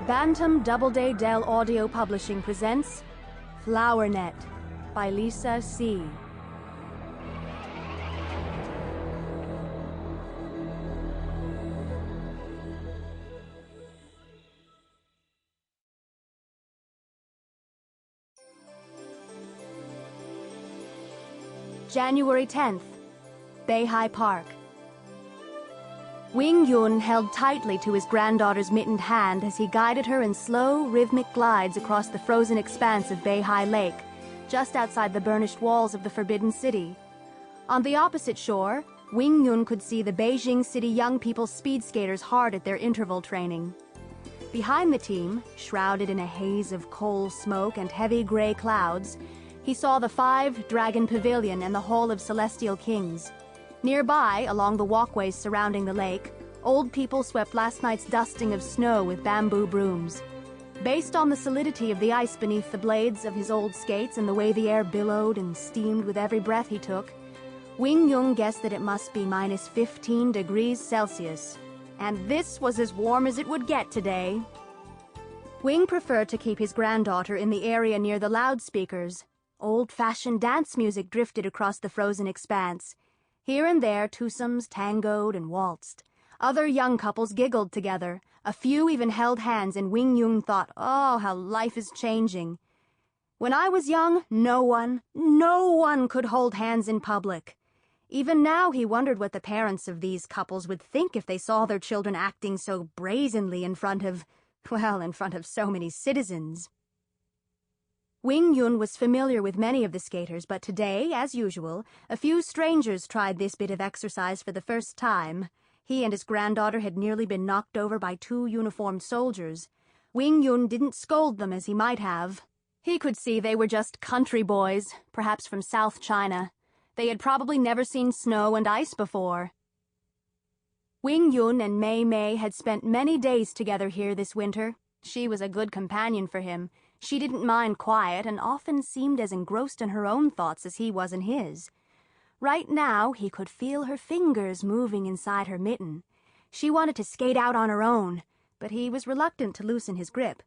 Bantam Doubleday Dell Audio Publishing presents Flowernet by Lisa C. January 10th, Beihai Park. Wing Yun held tightly to his granddaughter's mittened hand as he guided her in slow, rhythmic glides across the frozen expanse of Beihai Lake, just outside the burnished walls of the Forbidden City. On the opposite shore, Wing Yun could see the Beijing city young people speed skaters hard at their interval training. Behind the team, shrouded in a haze of coal smoke and heavy gray clouds, he saw the 5-dragon pavilion and the Hall of Celestial Kings. Nearby, along the walkways surrounding the lake, old people swept last night's dusting of snow with bamboo brooms. Based on the solidity of the ice beneath the blades of his old skates and the way the air billowed and steamed with every breath he took, Wing Yun guessed that it must be minus 15 degrees Celsius. And this was as warm as it would get today. Wing preferred to keep his granddaughter in the area near the loudspeakers. Old-fashioned dance music drifted across the frozen expanse. Here and there, twosomes tangoed and waltzed. Other young couples giggled together. A few even held hands, and Wing Yun thought, oh, how life is changing. When I was young, no one could hold hands in public. Even now, he wondered what the parents of these couples would think if they saw their children acting so brazenly in front of so many citizens. Wing Yun was familiar with many of the skaters, but today, as usual, a few strangers tried this bit of exercise for the first time. He and his granddaughter had nearly been knocked over by 2 uniformed soldiers. Wing Yun didn't scold them as he might have. He could see they were just country boys, perhaps from South China. They had probably never seen snow and ice before. Wing Yun and Mei Mei had spent many days together here this winter. She was a good companion for him. She didn't mind quiet and often seemed as engrossed in her own thoughts as he was in his. Right now, he could feel her fingers moving inside her mitten. She wanted to skate out on her own, but he was reluctant to loosen his grip.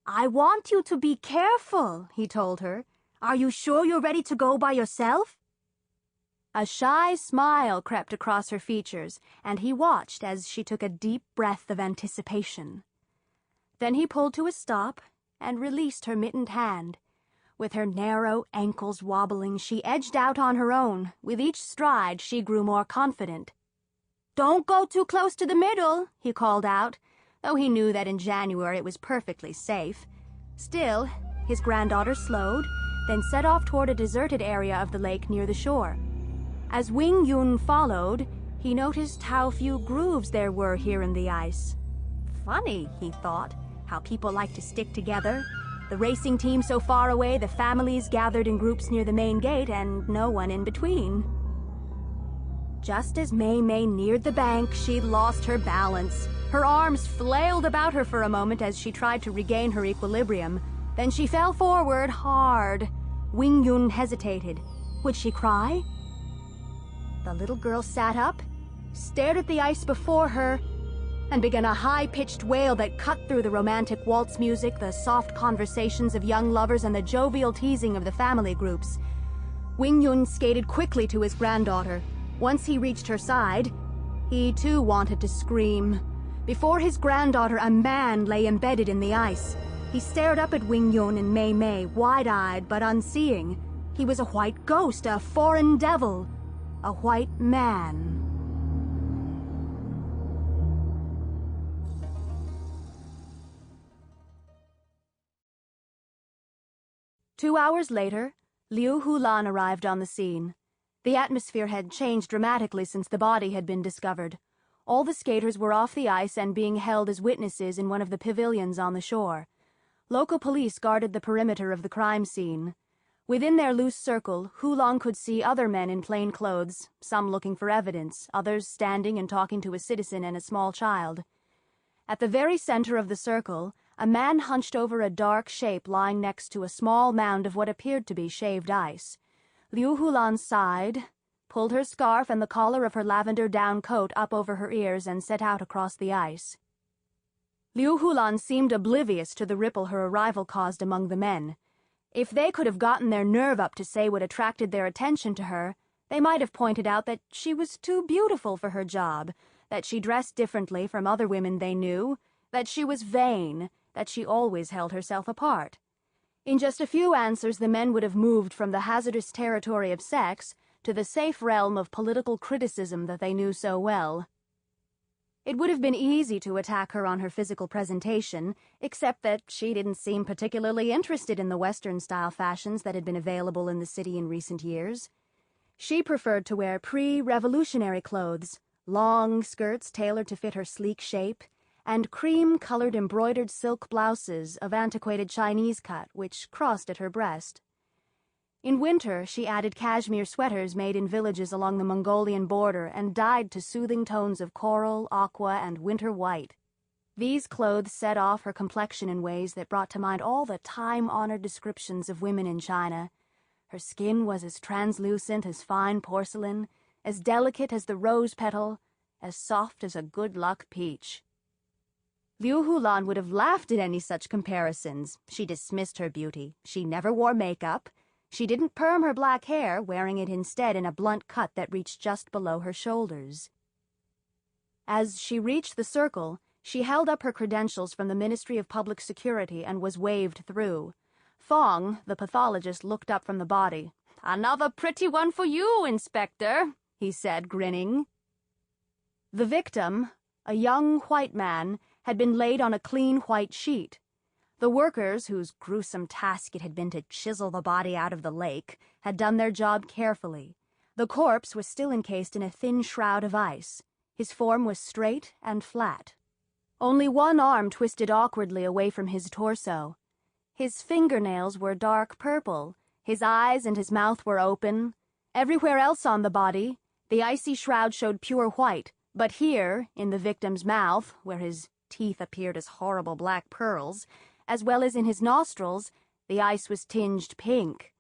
"I want you to be careful," he told her. "Are you sure you're ready to go by yourself?" A shy smile crept across her features, and he watched as she took a deep breath of anticipation. Then he pulled to a stop and released her mittened hand. With her narrow ankles wobbling, she edged out on her own. With each stride, she grew more confident. "Don't go too close to the middle," he called out, though he knew that in January it was perfectly safe. Still, his granddaughter slowed, then set off toward a deserted area of the lake near the shore. As Wing Yun followed, he noticed how few grooves there were here in the ice. Funny, he thought, how people like to stick together. The racing team so far away, the families gathered in groups near the main gate, and no one in between. Just as Mei Mei neared the bank, she lost her balance. Her arms flailed about her for a moment as she tried to regain her equilibrium. Then she fell forward hard. Wing Yun hesitated. Would she cry? The little girl sat up, stared at the ice before her, and began a high-pitched wail that cut through the romantic waltz music, the soft conversations of young lovers, and the jovial teasing of the family groups. Wing Yun skated quickly to his granddaughter. Once he reached her side, he too wanted to scream. Before his granddaughter, a man lay embedded in the ice. He stared up at Wing Yun and Mei Mei, wide-eyed but unseeing. He was a white ghost, a foreign devil, a white man. Two hours later, Liu Hulan arrived on the scene. The atmosphere had changed dramatically since the body had been discovered. All the skaters were off the ice and being held as witnesses in one of the pavilions on the shore. Local police guarded the perimeter of the crime scene. Within their loose circle, Hulan could see other men in plain clothes, some looking for evidence, others standing and talking to a citizen and a small child. At the very center of the circle, a man hunched over a dark shape lying next to a small mound of what appeared to be shaved ice. Liu Hulan sighed, pulled her scarf and the collar of her lavender down coat up over her ears, and set out across the ice. Liu Hulan seemed oblivious to the ripple her arrival caused among the men. If they could have gotten their nerve up to say what attracted their attention to her, they might have pointed out that she was too beautiful for her job, that she dressed differently from other women they knew, that she was vain, that she always held herself apart. In just a few answers, the men would have moved from the hazardous territory of sex to the safe realm of political criticism that they knew so well. It would have been easy to attack her on her physical presentation, except that she didn't seem particularly interested in the Western-style fashions that had been available in the city in recent years. She preferred to wear pre-revolutionary clothes, long skirts tailored to fit her sleek shape, and cream-colored embroidered silk blouses of antiquated Chinese cut which crossed at her breast. In winter, she added cashmere sweaters made in villages along the Mongolian border and dyed to soothing tones of coral, aqua, and winter white. These clothes set off her complexion in ways that brought to mind all the time-honored descriptions of women in China. Her skin was as translucent as fine porcelain, as delicate as the rose petal, as soft as a good-luck peach. Liu Hulan would have laughed at any such comparisons. She dismissed her beauty. She never wore makeup. She didn't perm her black hair, wearing it instead in a blunt cut that reached just below her shoulders. As she reached the circle, she held up her credentials from the Ministry of Public Security and was waved through. Fong, the pathologist, looked up from the body. "Another pretty one for you, Inspector," he said, grinning. The victim, a young white man, had been laid on a clean white sheet. The workers, whose gruesome task it had been to chisel the body out of the lake, had done their job carefully. The corpse was still encased in a thin shroud of ice. His form was straight and flat. Only one arm twisted awkwardly away from his torso. His fingernails were dark purple. His eyes and his mouth were open. Everywhere else on the body, the icy shroud showed pure white, but here, in the victim's mouth, where his teeth appeared as horrible black pearls, as well as in his nostrils, the ice was tinged pink.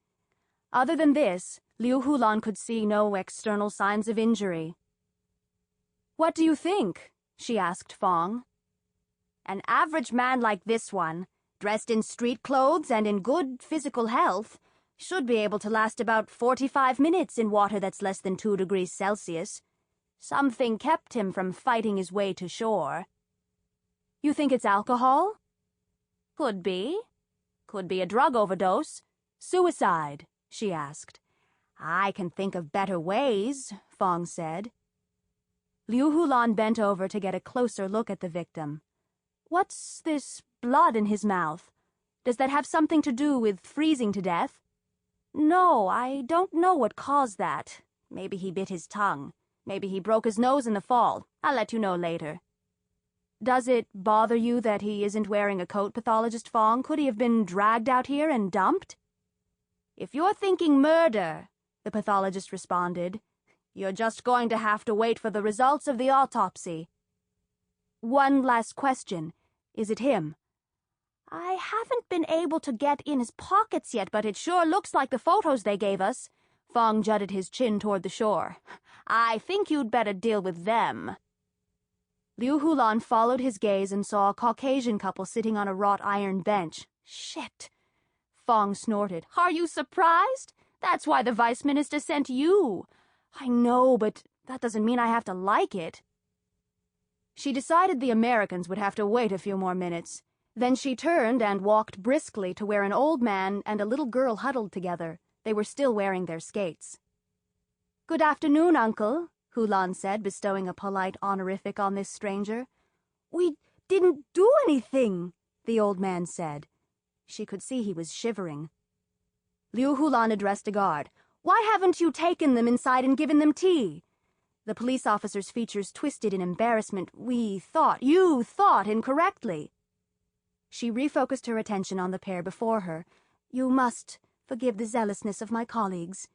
Other than this, Liu Hulan could see no external signs of injury. "What do you think?" she asked Fong. "An average man like this one, dressed in street clothes and in good physical health, should be able to last about 45 minutes in water that's less than 2 degrees Celsius. Something kept him from fighting his way to shore." "You think it's alcohol?" "Could be. Could be a drug overdose. Suicide," she asked. "I can think of better ways," Fong said. Liu Hulan bent over to get a closer look at the victim. "What's this blood in his mouth? Does that have something to do with freezing to death?" "No, I don't know what caused that. Maybe he bit his tongue. Maybe he broke his nose in the fall. I'll let you know later." "Does it bother you that he isn't wearing a coat, Pathologist Fong? Could he have been dragged out here and dumped?" "If you're thinking murder," the pathologist responded, "you're just going to have to wait for the results of the autopsy." "One last question. Is it him?" "I haven't been able to get in his pockets yet, but it sure looks like the photos they gave us." Fong jutted his chin toward the shore. "I think you'd better deal with them." Liu Hulan followed his gaze and saw a Caucasian couple sitting on a wrought iron bench. "Shit!" Fong snorted. "Are you surprised? That's why the Vice Minister sent you." "I know, but that doesn't mean I have to like it." She decided the Americans would have to wait a few more minutes. Then she turned and walked briskly to where an old man and a little girl huddled together. They were still wearing their skates. "Good afternoon, Uncle," Hulan said, bestowing a polite honorific on this stranger. "We didn't do anything," the old man said. She could see he was shivering. Liu Hulan addressed a guard. "Why haven't you taken them inside and given them tea?" The police officer's features twisted in embarrassment. You thought incorrectly." She refocused her attention on the pair before her. "You must forgive the zealousness of my colleagues."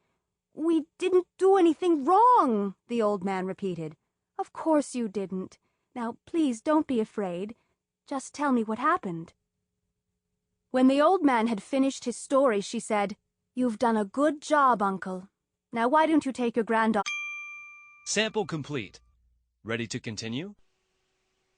"We didn't do anything wrong," the old man repeated. "Of course you didn't. Now, please don't be afraid. Just tell me what happened." When the old man had finished his story, she said, "You've done a good job, Uncle. Now why don't you take your granddaughter—" Sample complete. Ready to continue?